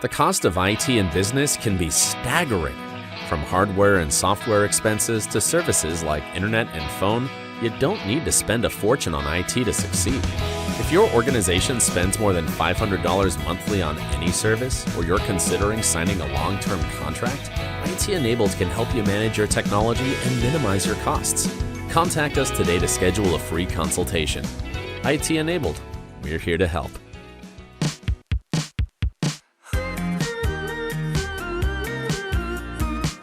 The cost of IT in business can be staggering. From hardware and software expenses to services like internet and phone, you don't need to spend a fortune on IT to succeed. If your organization spends more than $500 monthly on any service, or you're considering signing a long-term contract, IT Enabled can help you manage your technology and minimize your costs. Contact us today to schedule a free consultation. IT Enabled, we're here to help.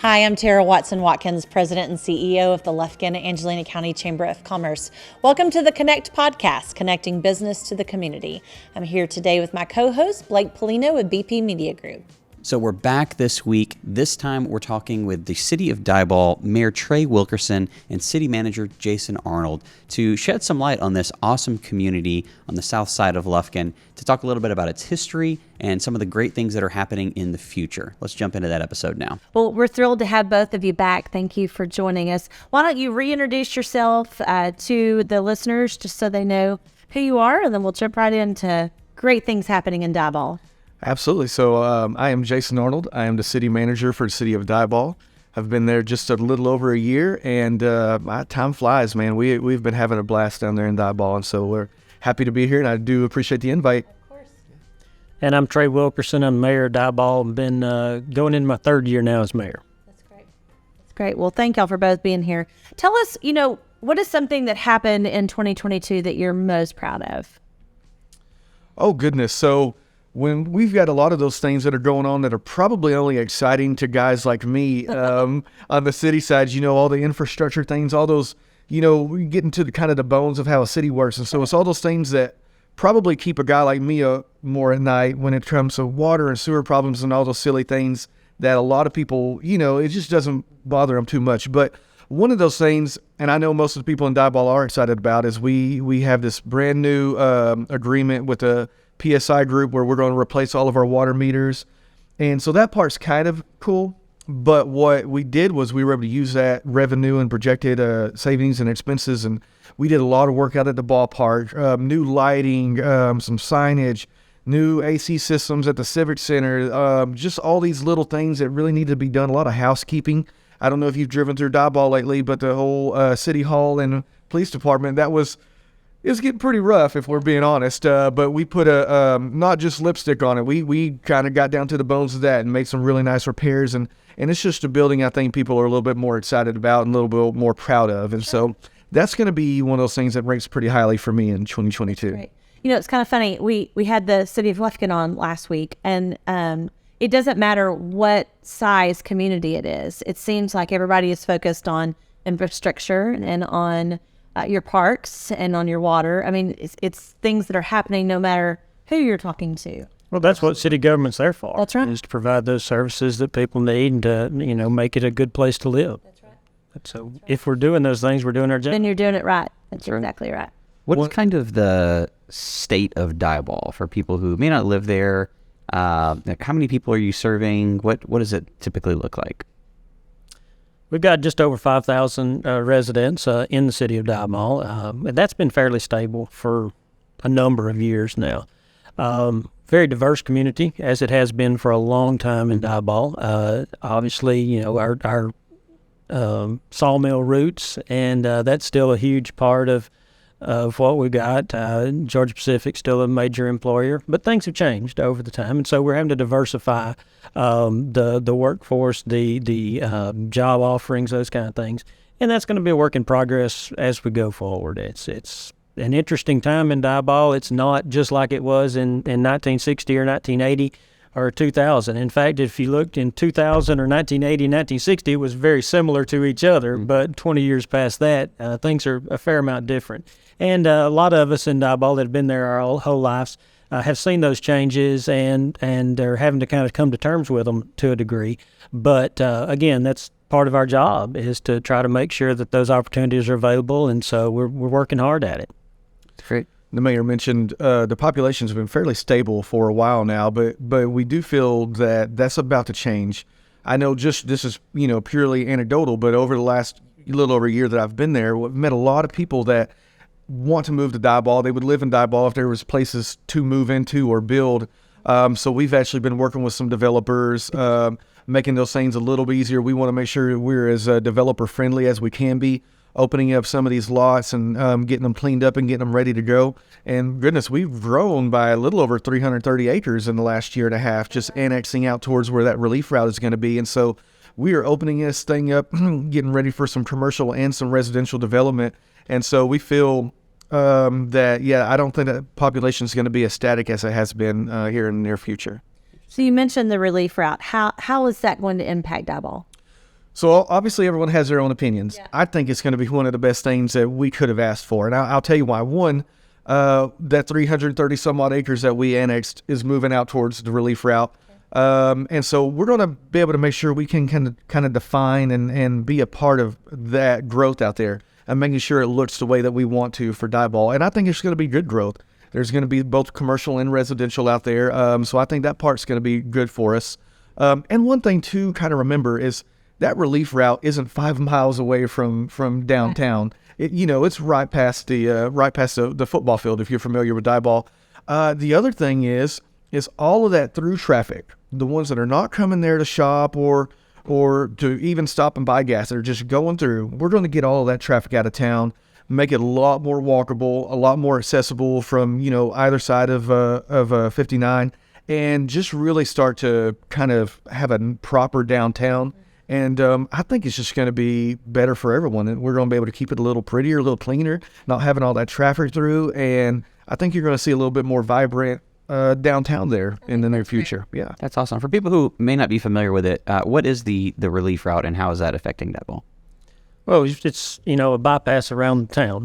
Hi, I'm Tara Watson-Watkins, President and CEO of the Lufkin Angelina County Chamber of Commerce. Welcome to the Connect podcast, connecting business to the community. I'm here today with my co-host, Blake Pollino with BP Media Group. So we're back this week. This time we're talking with the City of Diboll, Mayor Trey Wilkerson, and City Manager Jason Arnold to shed some light on this awesome community on the south side of Lufkin, to talk a little bit about its history and some of the great things that are happening in the future. Let's jump into that episode now. Well, we're thrilled to have both of you back. Thank you for joining us. Why don't you reintroduce yourself to the listeners just so they know who you are, and then we'll jump right into great things happening in Diboll. Absolutely. So I am Jason Arnold. I am the city manager for the City of Diboll. I've been there just a little over a year, and time flies, man. We've been having a blast down there in Diboll, and so we're happy to be here, and I do appreciate the invite. Of course. And I'm Trey Wilkerson. I'm mayor of Diboll. I've been going into my third year now as mayor. That's great. That's great. Well, thank y'all for both being here. Tell us, what is something that happened in 2022 that you're most proud of? Oh, goodness. So when we've got a lot of those things that are going on that are probably only exciting to guys like me on the city side, all the infrastructure things, all those, we get into the kind of the bones of how a city works. And so it's all those things that probably keep a guy like me up more at night when it comes to water and sewer problems and all those silly things that a lot of people, it just doesn't bother them too much. But one of those things, and I know most of the people in Diboll are excited about, is we have this brand new agreement with a PSI group where we're going to replace all of our water meters. And so that part's kind of cool. But what we did was we were able to use that revenue and projected savings and expenses. And we did a lot of work out at the ballpark, new lighting, some signage, new AC systems at the Civic Center, just all these little things that really need to be done, a lot of housekeeping. I don't know if you've driven through Diboll lately, but the whole City Hall and police department, it was getting pretty rough, if we're being honest. But we put not just lipstick on it. We kind of got down to the bones of that and made some really nice repairs. And it's just a building I think people are a little bit more excited about and a little bit more proud of. And so that's going to be one of those things that ranks pretty highly for me in 2022. Right. It's kind of funny. We had the City of Lufkin on last week, and it doesn't matter what size community it is. It seems like everybody is focused on infrastructure and on your parks and on your water. I mean, it's things that are happening no matter who you're talking to. Well, that's what city government's there for. That's right. Is to provide those services that people need and to, make it a good place to live. That's right. So if we're doing those things, we're doing our job. Then you're doing it right. That's exactly right. What's kind of the state of Diboll for people who may not live there? How many people are you serving? What does it typically look like? We've got just over 5,000 residents in the City of Diboll, and that's been fairly stable for a number of years now. Very diverse community, as it has been for a long time in Diboll. Obviously, our sawmill roots, and that's still a huge part of what we got. Georgia Pacific's still a major employer, but things have changed over the time, and so we're having to diversify the workforce, the job offerings, those kind of things, and that's going to be a work in progress as we go forward. It's an interesting time in Diboll. It's not just like it was in 1960 or 1980 or 2000. In fact, if you looked in 2000 or 1980 and 1960, it was very similar to each other, but 20 years past that, things are a fair amount different. And a lot of us in Diboll that have been there our whole lives have seen those changes and are having to kind of come to terms with them to a degree. But again, that's part of our job, is to try to make sure that those opportunities are available, and so we're working hard at it. Great. The mayor mentioned the population's been fairly stable for a while now, but we do feel that that's about to change. I know this is purely anecdotal, but over the last little over a year that I've been there, we've met a lot of people that want to move to Diboll. They would live in Diboll if there was places to move into or build So we've actually been working with some developers, making those things a little bit easier. We want to make sure we're as developer friendly as we can be, opening up some of these lots and getting them cleaned up and getting them ready to go. And goodness, we've grown by a little over 330 acres in the last year and a half, just annexing out towards where that relief route is going to be. And so we are opening this thing up, getting ready for some commercial and some residential development. And so we feel that, I don't think that population is going to be as static as it has been here in the near future. So you mentioned the relief route. How is that going to impact Diboll? So obviously everyone has their own opinions. Yeah. I think it's going to be one of the best things that we could have asked for. And I'll tell you why. One, that 330 some odd acres that we annexed is moving out towards the relief route. And so we're going to be able to make sure we can kind of define and be a part of that growth out there and making sure it looks the way that we want to for Diboll. And I think it's going to be good growth. There's going to be both commercial and residential out there. So I think that part's going to be good for us. And one thing to kind of remember is that relief route isn't 5 miles away from downtown. It's right past the football field, if you're familiar with Diboll. The other thing is all of that through traffic, the ones that are not coming there to shop or to even stop and buy gas, they're just going through. We're going to get all of that traffic out of town, make it a lot more walkable, a lot more accessible from either side of 59, and just really start to kind of have a proper downtown. And I think it's just going to be better for everyone. And we're going to be able to keep it a little prettier, a little cleaner, not having all that traffic through. And I think you're going to see a little bit more vibrant downtown there in the near future. Yeah. That's awesome. For people who may not be familiar with it, what is the relief route and how is that affecting Diboll? Well, it's, a bypass around the town,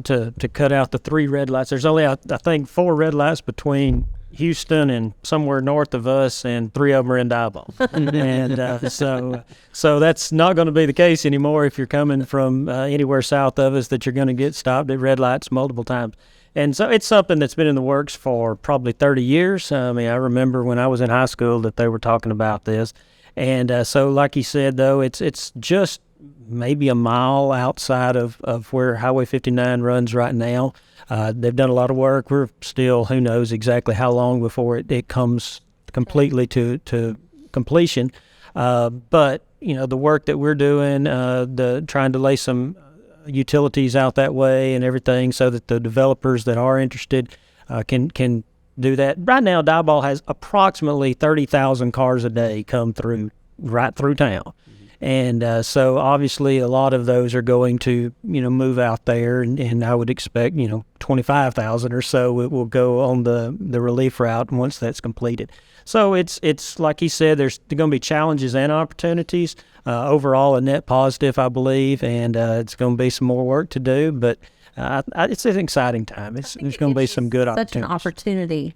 to cut out the 3 red lights. There's only, I think, 4 red lights between Houston and somewhere north of us, and 3 of them are in Diboll. And so that's not going to be the case anymore if you're coming from anywhere south of us, that you're going to get stopped at red lights multiple times. And so it's something that's been in the works for probably 30 years. I remember when I was in high school that they were talking about this. And so like you said, though, it's just maybe a mile outside of where Highway 59 runs right now. They've done a lot of work. We're still, who knows exactly how long before it comes completely to completion. But, the work that we're doing, trying to lay some utilities out that way and everything so that the developers that are interested can do that. Right now, Diboll has approximately 30,000 cars a day come through right through town. And so obviously a lot of those are going to, move out there, and I would expect, 25,000 or so it will go on the relief route once that's completed. So it's like he said, there's going to be challenges and opportunities. Overall, a net positive, I believe, and it's going to be some more work to do, but it's an exciting time. There's going to be some good opportunities. Such an opportunity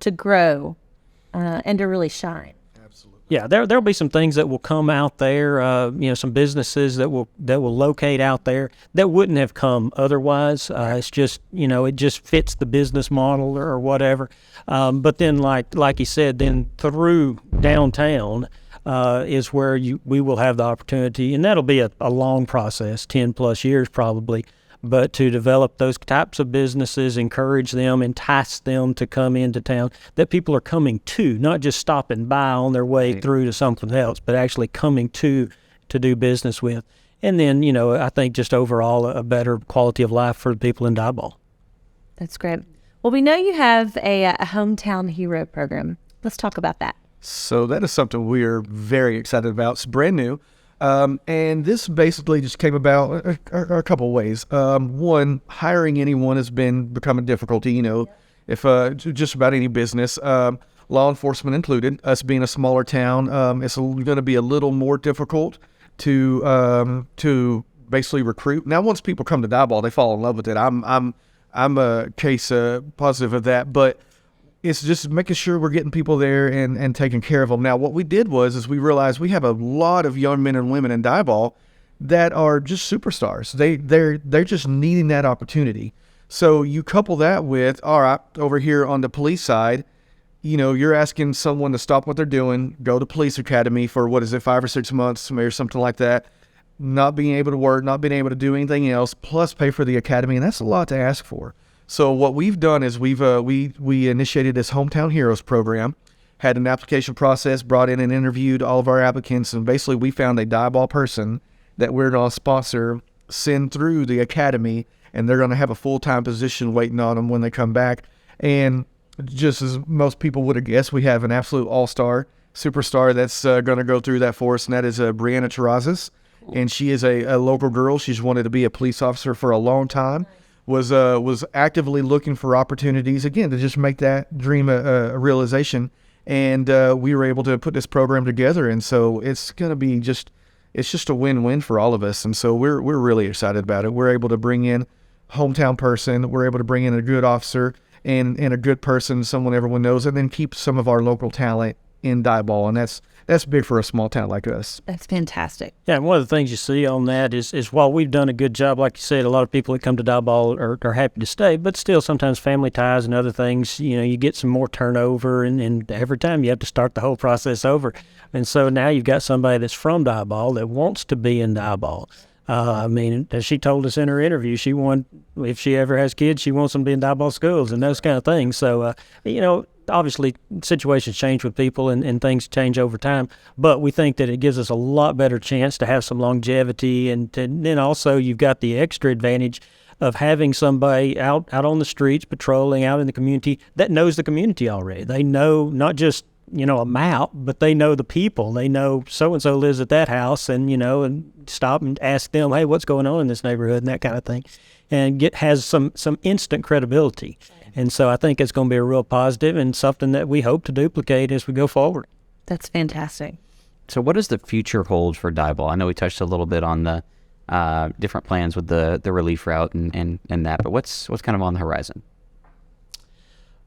to grow and to really shine. Yeah, there'll be some things that will come out there. Some businesses that will locate out there that wouldn't have come otherwise. It's just it just fits the business model or whatever. But then, like you said, then through downtown is where we will have the opportunity, and that'll be a long process, 10+ years probably. But to develop those types of businesses, encourage them, entice them to come into town, that people are coming to, not just stopping by on their way through to something else, but actually coming to do business with. And then, I think just overall a better quality of life for the people in Diboll. That's great. Well, we know you have a hometown hero program. Let's talk about that. So that is something we're very excited about. It's brand new. And this basically just came about a couple of ways. One, hiring anyone has been becoming difficult. If just about any business, law enforcement included, us being a smaller town, it's going to be a little more difficult to basically recruit. Now, once people come to Diboll, they fall in love with it. I'm a case positive of that, but it's just making sure we're getting people there and taking care of them. Now, what we did was we realized we have a lot of young men and women in Diboll that are just superstars. They're just needing that opportunity. So you couple that with, all right, over here on the police side, you're asking someone to stop what they're doing, go to police academy for 5 or 6 months or something like that, not being able to work, not being able to do anything else, plus pay for the academy, and that's a lot to ask for. So what we've done is we initiated this Hometown Heroes program, had an application process, brought in and interviewed all of our applicants, and basically we found a Diboll person that we're going to sponsor, send through the academy, and they're going to have a full-time position waiting on them when they come back. And just as most people would have guessed, we have an absolute all-star superstar that's going to go through that for us, and that is Brianna Terrazas. And she is a local girl. She's wanted to be a police officer for a long time. Was actively looking for opportunities, again, to just make that dream a realization. And we were able to put this program together, and so it's going to be just a win-win for all of us. And so we're really excited about it. We're able to bring in hometown person. We're able to bring in a good officer and a good person, someone everyone knows, and then keep some of our local talent in Diboll, and that's big for a small town like us. That's fantastic. Yeah, and one of the things you see on that is while we've done a good job, like you said, a lot of people that come to Diboll are happy to stay, but still sometimes family ties and other things, you get some more turnover, and every time you have to start the whole process over. And so now you've got somebody that's from Diboll that wants to be in Diboll. As she told us in her interview, if she ever has kids, she wants them to be in Diboll schools and those kind of things. So, obviously situations change with people and things change over time, but we think that it gives us a lot better chance to have some longevity. And then also you've got the extra advantage of having somebody out on the streets, patrolling out in the community that knows the community already. They know not just, a map, but they know the people. They know so-and-so lives at that house and stop and ask them, hey, what's going on in this neighborhood and that kind of thing, and has some instant credibility. And so I think it's going to be a real positive and something that we hope to duplicate as we go forward. That's fantastic. So what does the future hold for Diboll? I know we touched a little bit on the different plans with the relief route and that, but what's kind of on the horizon?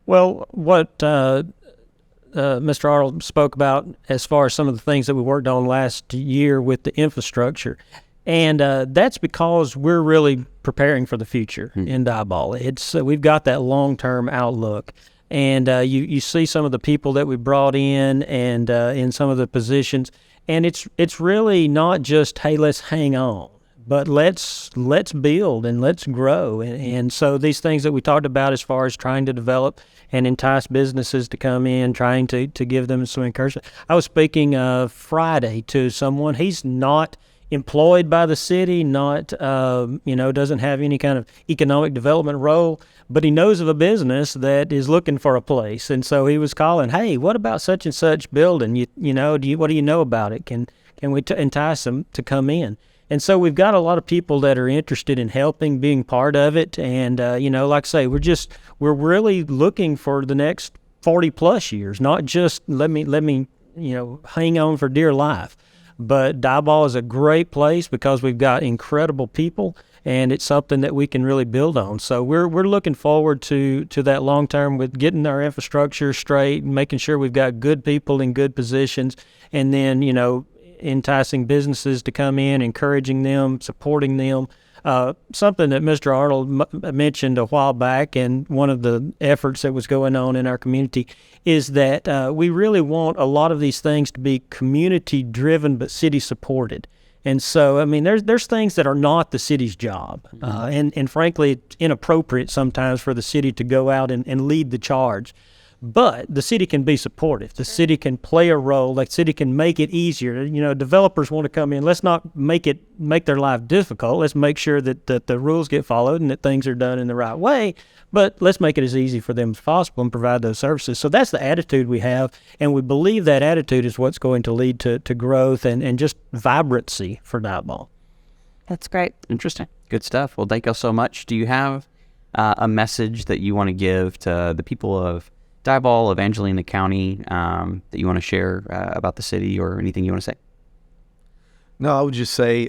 Well, what Mr. Arnold spoke about as far as some of the things that we worked on last year with the infrastructure. And that's because we're really preparing for the future in Diboll. We've got that long-term outlook. And you see some of the people that we brought in and in some of the positions. And it's really not just, hey, let's hang on, but let's build and let's grow. And so these things that we talked about as far as trying to develop and entice businesses to come in, trying to give them some encouragement. I was speaking Friday to someone. He's not employed by the city, not, doesn't have any kind of economic development role, but he knows of a business that is looking for a place. And so he was calling, hey, what about such and such building? What do you know about it? Can we entice them to come in? And so we've got a lot of people that are interested in helping, being part of it. And, like I say, we're really looking for the next 40 plus years, not just let me, hang on for dear life. But Diboll is a great place because we've got incredible people, and it's something that we can really build on. So we're looking forward to that long term with getting our infrastructure straight and making sure we've got good people in good positions, and then, enticing businesses to come in, encouraging them, supporting them. Something that Mr. Arnold mentioned a while back, and one of the efforts that was going on in our community is that we really want a lot of these things to be community-driven but city-supported. And so, there's things that are not the city's job. And frankly, it's inappropriate sometimes for the city to go out and lead the charge. But the city can be supportive. The city can play a role. The city can make it easier. Developers want to come in. Let's not make their life difficult. Let's make sure that the rules get followed and that things are done in the right way. But let's make it as easy for them as possible and provide those services. So that's the attitude we have, and we believe that attitude is what's going to lead to growth and just vibrancy for Diboll. That's great. Interesting. Good stuff. Well, thank you so much. Do you have a message that you want to give to the people of Diboll, of Angelina County, that you want to share about the city, or anything you want to say? No, I would just say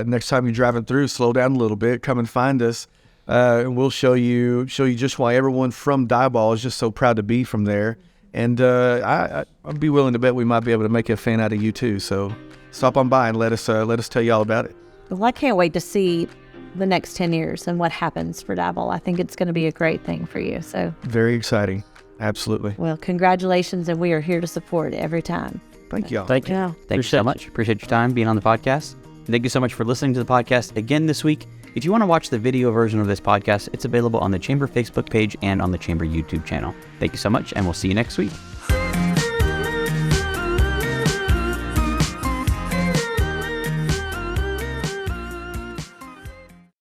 next time you're driving through, slow down a little bit, come and find us, and we'll show you just why everyone from Diboll is just so proud to be from there. And I'd be willing to bet we might be able to make a fan out of you too. So stop on by and let us tell you all about it. Well, I can't wait to see the next 10 years and what happens for Diboll. I think it's going to be a great thing for you. So very exciting. Absolutely. Well, congratulations, and we are here to support every time. Thank you all. Thank you. Yeah. Thank you so much. Appreciate your time being on the podcast. Thank you so much for listening to the podcast again this week. If you want to watch the video version of this podcast, it's available on the Chamber Facebook page and on the Chamber YouTube channel. Thank you so much, and we'll see you next week.